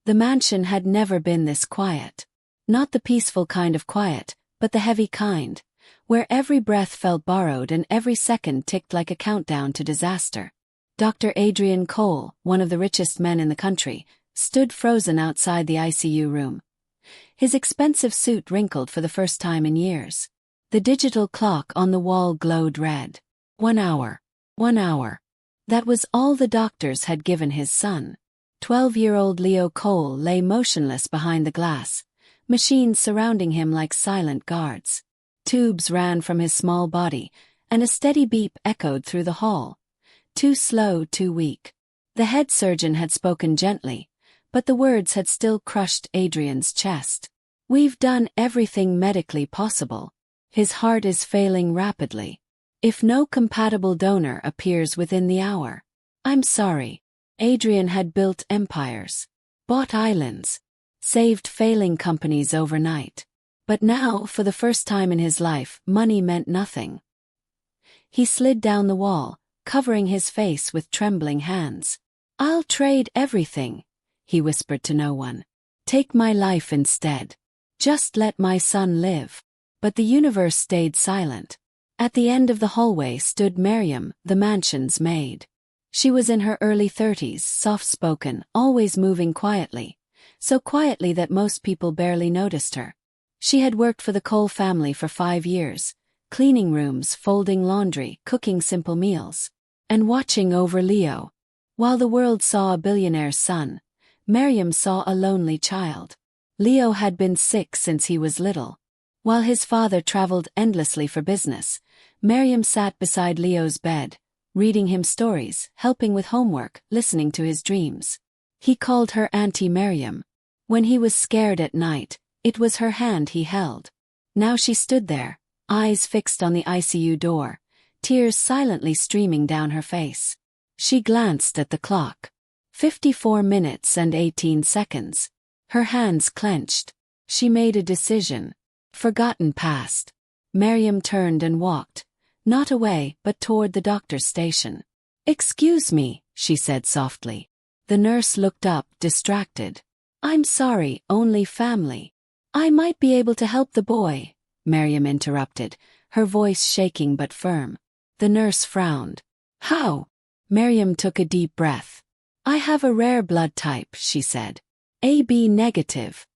The mansion had never been this quiet. Not the peaceful kind of quiet, but the heavy kind, where every breath felt borrowed and every second ticked like a countdown to disaster. Dr. Adrian Cole, one of the richest men in the country, stood frozen outside the ICU room. His expensive suit wrinkled for the first time in years. The digital clock on the wall glowed red. 1 hour. 1 hour. That was all the doctors had given his son. 12-year-old Leo Cole lay motionless behind the glass, machines surrounding him like silent guards. Tubes ran from his small body, and a steady beep echoed through the hall. Too slow, too weak. The head surgeon had spoken gently, but the words had still crushed Adrian's chest. We've done everything medically possible. His heart is failing rapidly. If no compatible donor appears within the hour. I'm sorry. Adrian had built empires, bought islands, saved failing companies overnight. But now, for the first time in his life, money meant nothing. He slid down the wall, covering his face with trembling hands. I'll trade everything, he whispered to no one. Take my life instead. Just let my son live. But the universe stayed silent. At the end of the hallway stood Miriam, the mansion's maid. She was in her early 30s, soft-spoken, always moving quietly, so quietly that most people barely noticed her. She had worked for the Cole family for 5 years, cleaning rooms, folding laundry, cooking simple meals, and watching over Leo. While the world saw a billionaire's son, Miriam saw a lonely child. Leo had been sick since he was little. While his father traveled endlessly for business, Miriam sat beside Leo's bed, reading him stories, helping with homework, listening to his dreams. He called her Auntie Miriam. When he was scared at night, it was her hand he held. Now she stood there, eyes fixed on the ICU door, tears silently streaming down her face. She glanced at the clock. 54 minutes and 18 seconds. Her hands clenched. She made a decision. Forgotten past. Miriam turned and walked, not away but toward the doctor's station. Excuse me, she said softly. The nurse looked up, distracted. I'm sorry, only family. I might be able to help the boy, Miriam interrupted, her voice shaking but firm. The nurse frowned. How? Miriam took a deep breath. I have a rare blood type, she said. AB negative.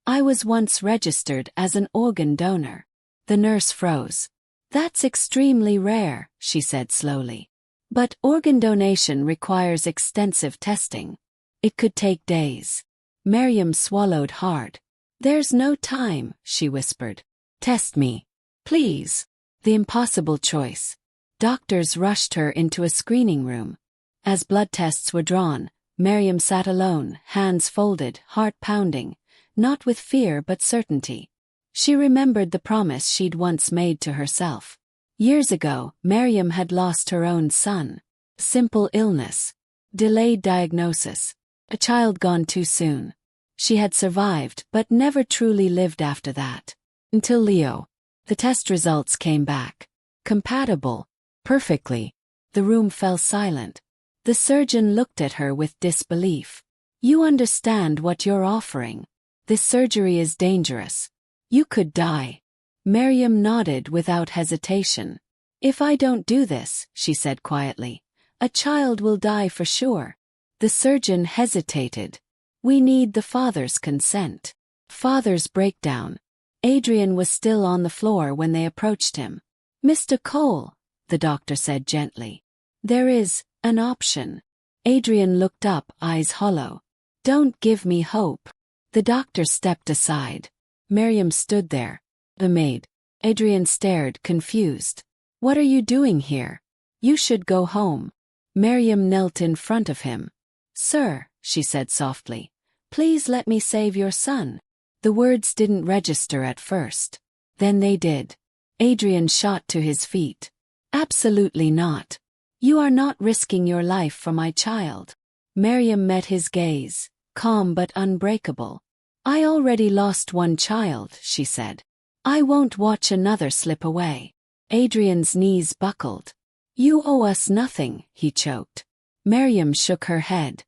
I was once registered as an organ donor. The nurse froze. That's extremely rare, she said slowly. But organ donation requires extensive testing. It could take days. Miriam swallowed hard. There's no time, she whispered. Test me. Please. The impossible choice. Doctors rushed her into a screening room. As blood tests were drawn, Miriam sat alone, hands folded, heart pounding, not with fear but certainty. She remembered the promise she'd once made to herself. Years ago, Miriam had lost her own son. Simple illness. Delayed diagnosis. A child gone too soon. She had survived but never truly lived after that. Until Leo. The test results came back. Compatible. Perfectly. The room fell silent. The surgeon looked at her with disbelief. You understand what you're offering. This surgery is dangerous. You could die. Miriam nodded without hesitation. If I don't do this, she said quietly, a child will die for sure. The surgeon hesitated. We need the father's consent. Father's breakdown. Adrian was still on the floor when they approached him. Mr. Cole, the doctor said gently. There is an option. Adrian looked up, eyes hollow. Don't give me hope. The doctor stepped aside. Miriam stood there. The maid. Adrian stared, confused. What are you doing here? You should go home. Miriam knelt in front of him. Sir, she said softly, please let me save your son. The words didn't register at first. Then they did. Adrian shot to his feet. Absolutely not. You are not risking your life for my child. Miriam met his gaze, calm but unbreakable. I already lost one child, she said. I won't watch another slip away. Adrian's knees buckled. You owe us nothing, he choked. Miriam shook her head.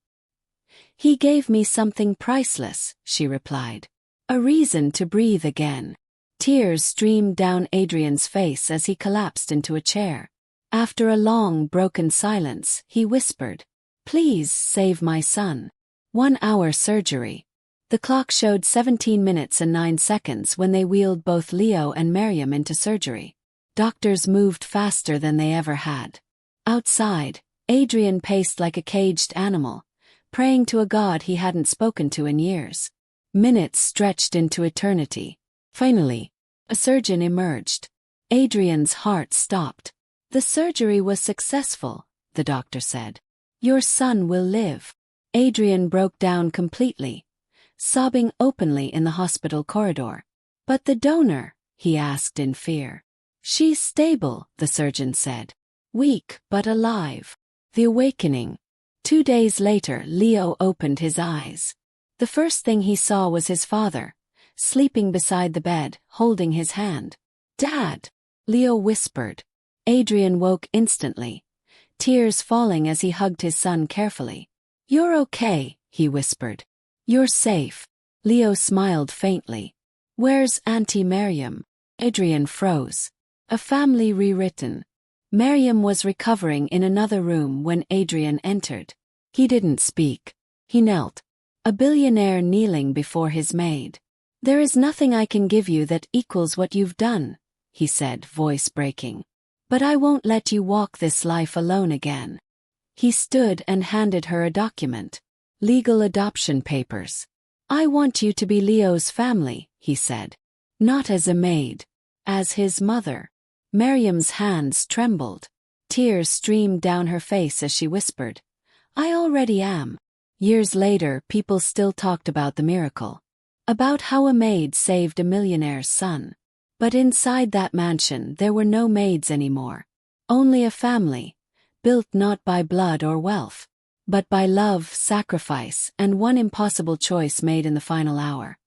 He gave me something priceless, she replied. A reason to breathe again. Tears streamed down Adrian's face as he collapsed into a chair. After a long, broken silence, he whispered, "Please save my son." 1-hour surgery. The clock showed 17 minutes and 9 seconds when they wheeled both Leo and Miriam into surgery. Doctors moved faster than they ever had. Outside, Adrian paced like a caged animal, praying to a god he hadn't spoken to in years. Minutes stretched into eternity. Finally, a surgeon emerged. Adrian's heart stopped. "The surgery was successful," the doctor said. "Your son will live." Adrian broke down completely, sobbing openly in the hospital corridor. "But the donor?" he asked in fear. "She's stable," the surgeon said. "Weak, but alive." The awakening. 2 days later, Leo opened his eyes. The first thing he saw was his father, sleeping beside the bed, holding his hand. "Dad!" Leo whispered. Adrian woke instantly, tears falling as he hugged his son carefully. "You're okay," he whispered. "You're safe." Leo smiled faintly. "Where's Auntie Miriam?" Adrian froze. A family rewritten. Miriam was recovering in another room when Adrian entered. He didn't speak. He knelt. A billionaire kneeling before his maid. "There is nothing I can give you that equals what you've done," he said, voice breaking. "But I won't let you walk this life alone again." He stood and handed her a document. Legal adoption papers. "I want you to be Leo's family," he said. "Not as a maid. As his mother." Miriam's hands trembled. Tears streamed down her face as she whispered, "I already am." Years later, people still talked about the miracle. About how a maid saved a millionaire's son. But inside that mansion there were no maids anymore. Only a family, built not by blood or wealth, but by love, sacrifice, and one impossible choice made in the final hour.